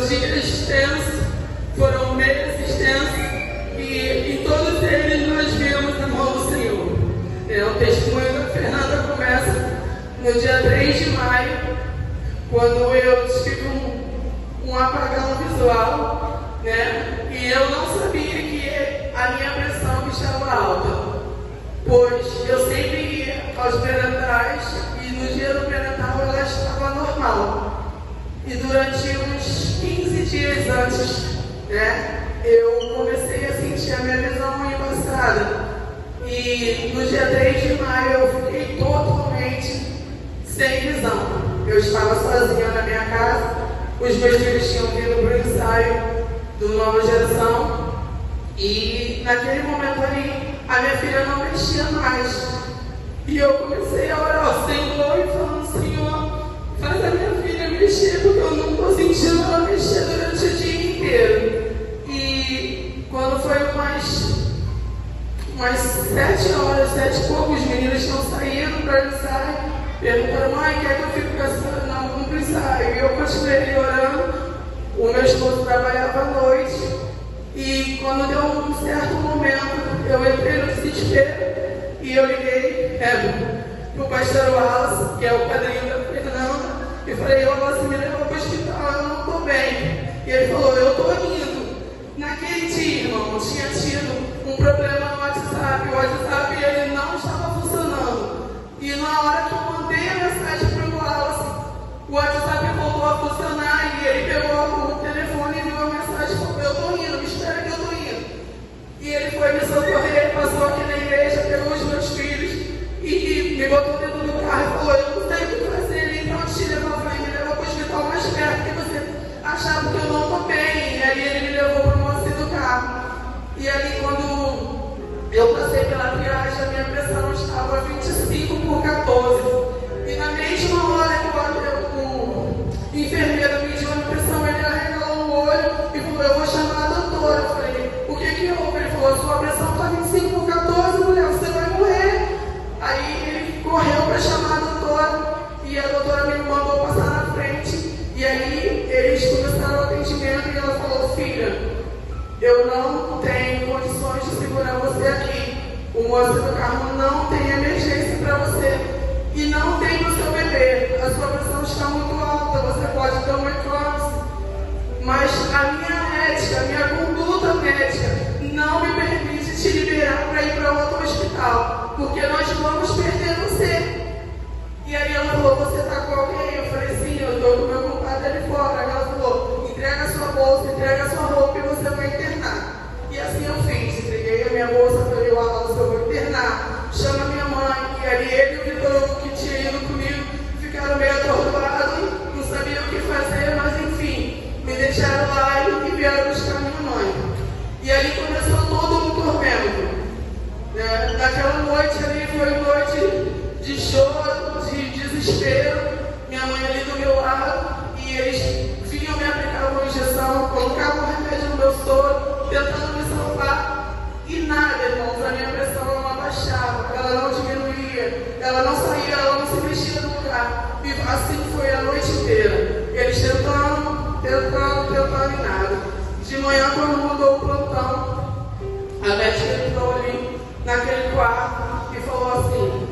dias tensos, foram meses tensos, e em todos eles nós vimos a mão do Senhor. O testemunho da Fernanda começa no dia 3 de maio, quando eu tive um apagão visual, né? E eu não sabia que a minha pressão estava alta, pois eu sempre ia aos pré-natais e no dia do pré-natal ela estava normal. E durante uns 15 dias antes, né, eu comecei a sentir a minha visão embaçada. E no dia 3 de maio eu fiquei totalmente sem visão. Eu estava sozinha na minha casa, os meus filhos tinham vindo para o ensaio do Nova Geração, e naquele momento ali a minha filha não mexia mais. E eu comecei a orar ao Senhor e falando: Senhor, faz a minha filha mexer, porque eu não estou sentindo ela mexer durante o dia inteiro. E quando foi umas 7 horas, 7 e pouco, os meninos estão saindo para o ensaio, perguntaram: mãe, quer que eu fique com a senhora? Não, vamos para o ensaio. E eu continuei orando. O meu esposo trabalhava à noite, e quando deu um certo momento, eu entrei no desespero e eu liguei para o pastor Wallace, que é o padrinho da Fernanda, e falei: Wallace, me leva para o hospital, eu não estou bem. E ele falou: eu estou indo. Naquele dia, irmão, tinha tido um problema no WhatsApp, o WhatsApp ele não estava funcionando. E na hora que eu mandei a mensagem para o Wallace, o WhatsApp voltou a funcionar, e ele pegou o telefone e viu a mensagem e falou: eu estou indo, me espera que eu estou indo. E ele foi me socorrer, passou aqui na igreja, pegou os meus filhos e me botou dentro do carro e falou: eu não sei o que fazer, então te levou para mim, me levou para o hospital mais perto, porque você achava que eu não estou bem. E aí ele me levou para o moço do carro. E aí quando eu passei pela viagem, a minha pressão estava 25/14. E na mesma hora que o enfermeiro mediu a minha pressão, ele arregalou o olho e falou: eu vou chamar a doutora. Eu falei: o que houve? Ele falou: sua pressão está 25/14, mulher, você vai morrer. Aí ele correu para chamar a doutora, e a doutora me mandou passar na frente. E aí eles começaram o atendimento, e ela falou: filha, eu não tenho condições de segurar você aqui. O moço do carro não tem emergência para você. E não tem o seu bebê. A sua pressão está muito alta, você pode ter uma eclâmpsia. Mas a minha médica, a minha conduta médica, não me permite te liberar para ir para outro hospital, porque nós vamos perder você. E aí ela falou: você está com alguém? Eu falei: sim, eu estou com o meu compadre ali fora. Ela falou: entrega a sua bolsa, entrega a sua roupa e você vai internar. E assim eu fiz, entreguei a minha bolsa, falei: eu vou internar, chama minha mãe. E aí ele e o Vitor, que tinha ido comigo, ficaram meio atordoados, não sabiam o que fazer, mas enfim, me deixaram lá e vieram buscar minha mãe. E ali começou todo um tormento, né? Naquela noite ali foi noite de choro, de desespero, minha mãe ali do meu lado, e eles vinham me aplicar uma injeção, colocavam um remédio no meu soro, tentando me salvar, e nada, irmãos, a minha pressão não abaixava, ela não diminuía, ela não saía, ela não se mexia no lugar, e assim foi a noite inteira, eles tentando e nada. De manhã, quando mudou o plantão, a médica entrou ali naquele quarto e falou assim: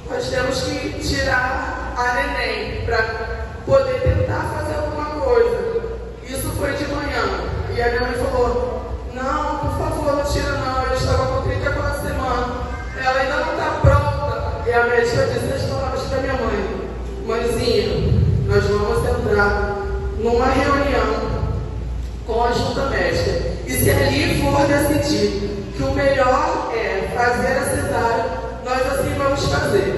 nós temos que tirar a neném para poder tentar fazer alguma coisa. Isso foi de manhã. E a minha mãe falou: não, por favor, não tira não. Eu estava com 34 semanas. Ela ainda não está pronta. E a médica disse as palavras para minha mãe: mãezinha, nós vamos entrar numa reunião com a junta médica. E se ali for decidir que o melhor é fazer a cesárea, nós assim vamos fazer.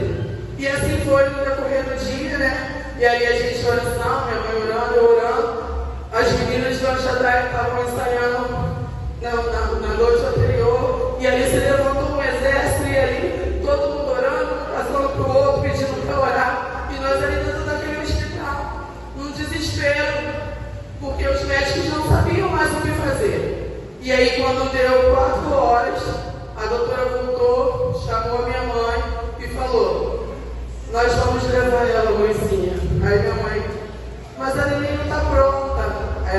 E assim foi no decorrer do dia, né? E aí a gente oração, minha mãe orando, eu orando. As meninas do Anjadai estavam ensaiando na noite anterior. E ali se levantou um exército, e ali todo mundo orando, passando para o outro, pedindo para orar. E nós ali dentro daquele hospital, num desespero, porque os médicos não sabiam mais o que fazer. E aí quando deu 4 horas, a doutora voltou, chamou a minha mãe e falou: nós vamos levar ela, mãezinha. Aí minha mãe: mas a neném não está pronta. Aí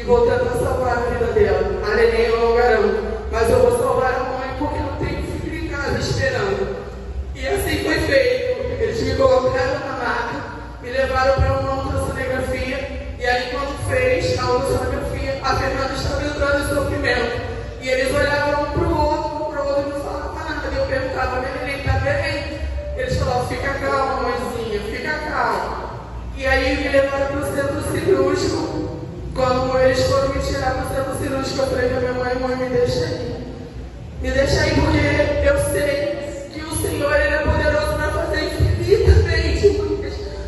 vou tentar salvar a vida dela. A neném eu não garanto, mas eu vou salvar a mãe porque eu tenho filho em casa esperando. E assim foi feito. Eles me colocaram na maca, me levaram para uma ultrassonografia, e aí quando fez a ultrassonografia, a Fernanda estava entrando em sofrimento. E eles olhavam um para o outro e não falavam nada. E eu perguntava, minha neném está bem? Eles falavam, fica calma, mãezinha, fica calma. E aí me levaram para o centro cirúrgico. Quando eles foram me tirar do centro cirúrgico, eu falei para minha mãe, me deixa aí. Me deixa aí porque eu sei que o Senhor ele é poderoso para fazer infinitamente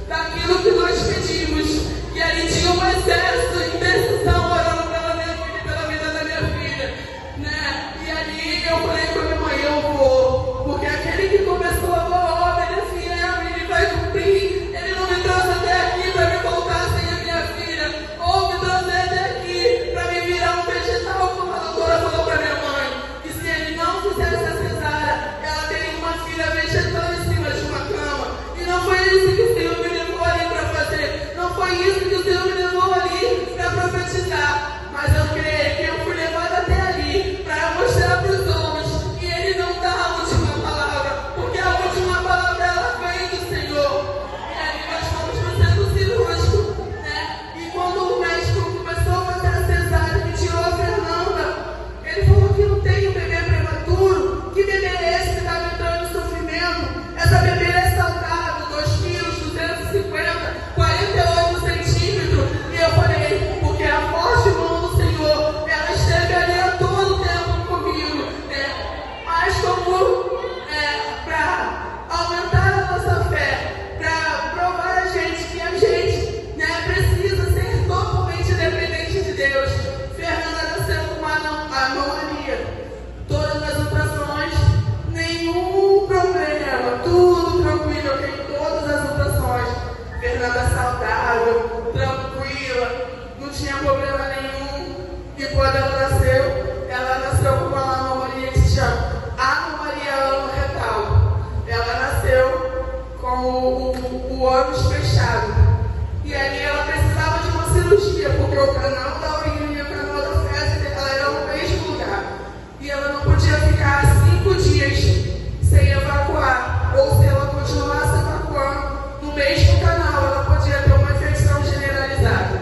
daquilo que nós pedimos. E ali tinha um exército de intercessão orando pela minha filha e pela vida da minha filha. Né? E ali eu falei para minha mãe, eu vou. Porque aquele que começou a boa obra, ele é fiel, ele vai cumprir. Ele não me trouxe até aqui para me colocar sem a minha filha. Ou me trouxe até aqui para me virar um vegetal, como a doutora falou para minha mãe. E se ele não fizesse a cesárea, ela teria uma filha vegetal em cima de uma cama. E não foi isso que o Senhor me levou ali para fazer. Não foi isso que o Senhor me levou ali para profetizar. Mas eu creio que eu fui levado até ali para mostrar para os homens que Ele não dá a última palavra, porque a última palavra ela vem do Senhor. E aí nós fomos para o centro cirúrgico, né? E quando o médico começou a fazer a cesárea, que tirou a Fernanda, ele falou que não tem um bebê prematuro. Que bebê é esse que está entrando em sofrimento? Essa bebê é saudável, 2 quilos, 250, 48 centímetros. E eu falei, porque a forte mão do Senhor, ela esteve ali a todo tempo comigo, né? Mas como para aumentar a nossa fé, para provar a gente que a gente, né, precisa ser totalmente dependente de Deus. Fernanda nasceu com uma anomalia. Todas as ultrações, nenhum problema, tudo tranquilo, eu tenho todas as ultrações. Fernanda saudável, tranquila, não tinha problema nenhum. E quando ela nasceu com uma anomalia que se chama anomalia ano-retal. Ela nasceu com o ânus fechado. E aí ela precisava de uma cirurgia, porque o canal da urina e o canal da fezes ela era no mesmo lugar. E ela não podia ficar 5 dias sem evacuar. Ou se ela continuasse evacuando no mesmo canal, ela podia ter uma infecção generalizada.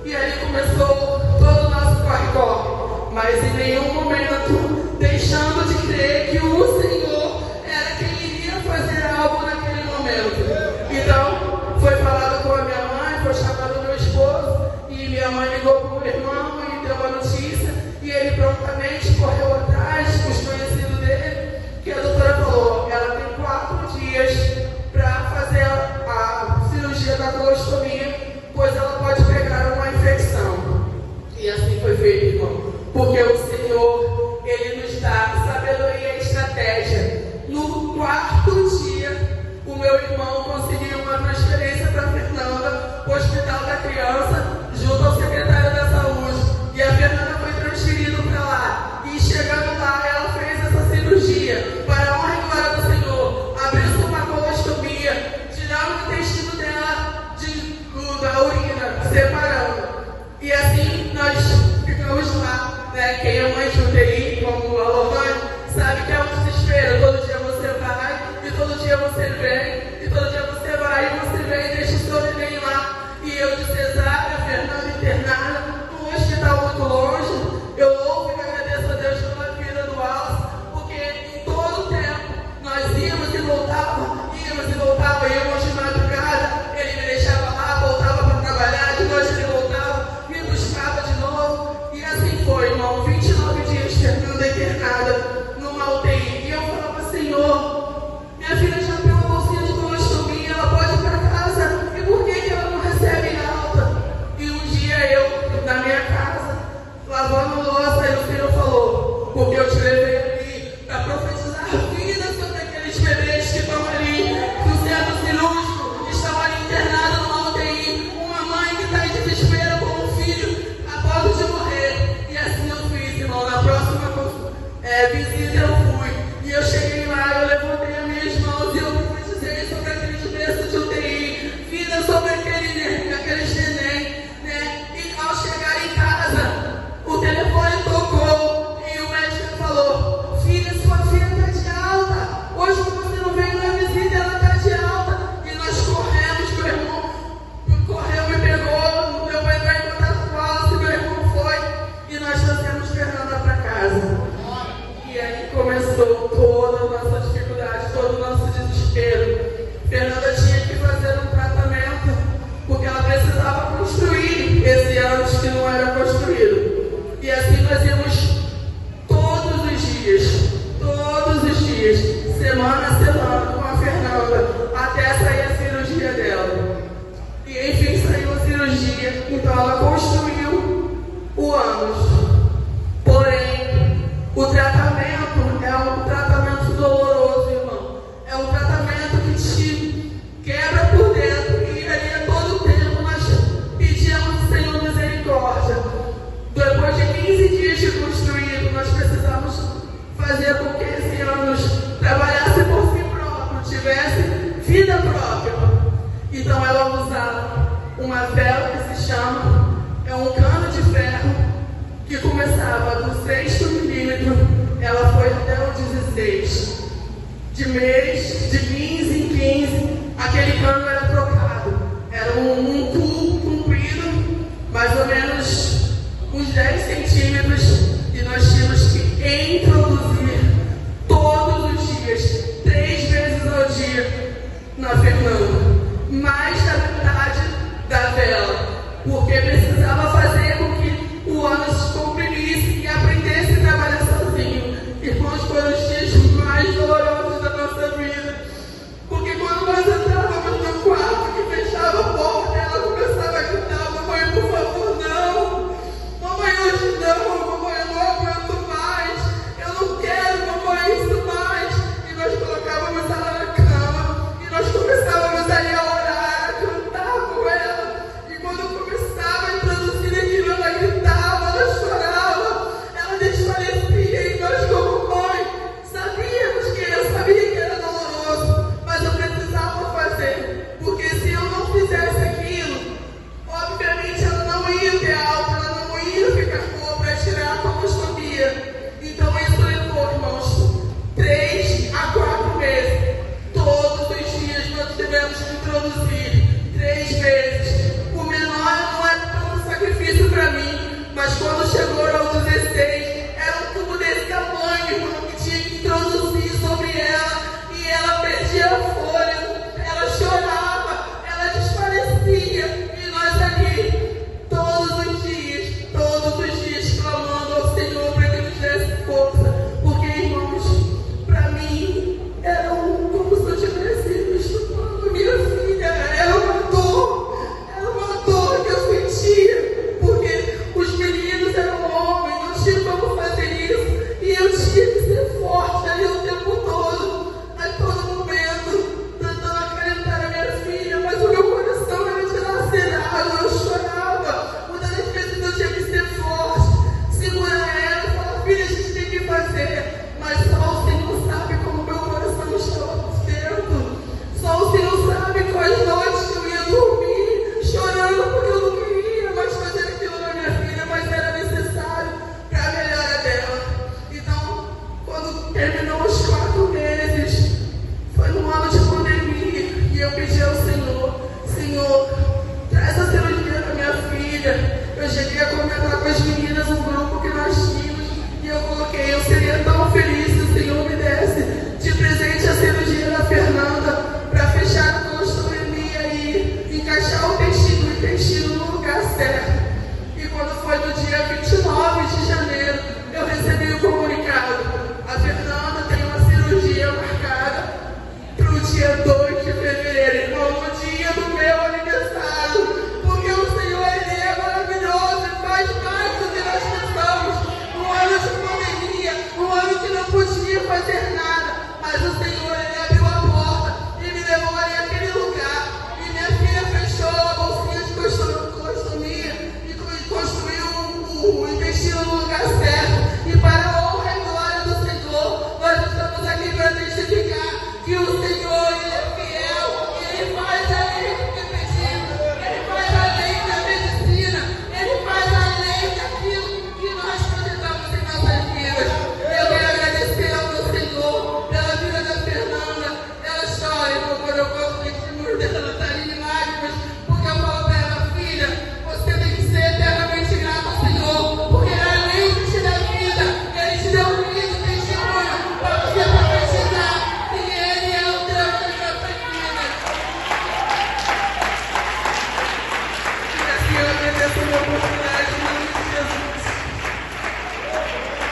E aí começou todo o nosso corre-corre, mas em nenhum momento deixando de crer que o Senhor era quem iria fazer algo naquele momento. Então, foi falado com a minha mãe, foi chamado o meu esposo, e minha mãe ligou para o meu irmão e deu uma notícia, e ele prontamente correu atrás, os conhecidos dele, que a doutora falou, ela tem 4 dias para fazer a cirurgia da colostomia, pois ela pode pegar uma infecção. E assim foi feito, irmão. Porque o Senhor, Ele nos dá sabedoria e estratégia. No 4º dia, o meu irmão conseguiu uma transferência para Fernanda, o Hospital da Criança, junto ao secretário da Saúde. E a Fernanda foi transferida para lá. E chegando lá, ela fez essa cirurgia. Para a honra e glória do Senhor, abriu-se uma colostomia, tirando o intestino dela da urina, separando. E assim nós ficamos lá, né? Quem é mãe de UTI, como a Lorane, sabe que é um desespero. Todo dia você vai, e todo dia você vem, e todo dia você vai, e você vem e deixa o seu neném lá. E eu de cesárea, Fernanda internada, num hospital muito longe. Eu louvo e agradeço a Deus pela vida do Alce, porque em todo o tempo nós íamos e voltava, íamos de madrugada, ele me deixava lá, voltava para trabalhar, de noite ele voltava, me buscava de novo, e assim foi, irmão, 29 dias Fernanda internada numa UTI, e eu falava, Senhor, minha filha já tem uma bolsinha de colostomia, ela pode ir para casa, e por que ela não recebe alta? E um dia eu, na minha casa, lavando louça, e o Senhor falou, porque eu te levei ali para profetizar vida sobre aqueles bebês que estão ali no centro cirúrgico, estão ali internados numa UTI, uma mãe que está em desespero com um filho a ponto de morrer. E assim eu fiz, irmão. Na próxima visita eu fui, e eu cheguei lá, eu levantei as minhas mãos e eu profetizei sobre aqueles berços de UTI, vida sobre aqueles neném, né? E ao chegar em semana a semana com a Fernanda, até sair a cirurgia dela. E enfim, saiu a cirurgia, então ela construiu o ânus. Porém, o tratamento é um tratamento doloroso, irmão. É um tratamento que te quebra por dentro e ali a todo tempo nós pedimos ao Senhor misericórdia. Depois de 15 dias de construído, nós precisamos fazer com que esse ânus trabalhasse por si próprio, tivesse vida própria. Então ela usava uma vela que se chama, é um cano de ferro que começava do 6º milímetro, ela foi até o 16. De mês, de 15 em 15, aquele cano era trocado. Era um tubo comprido, mais ou menos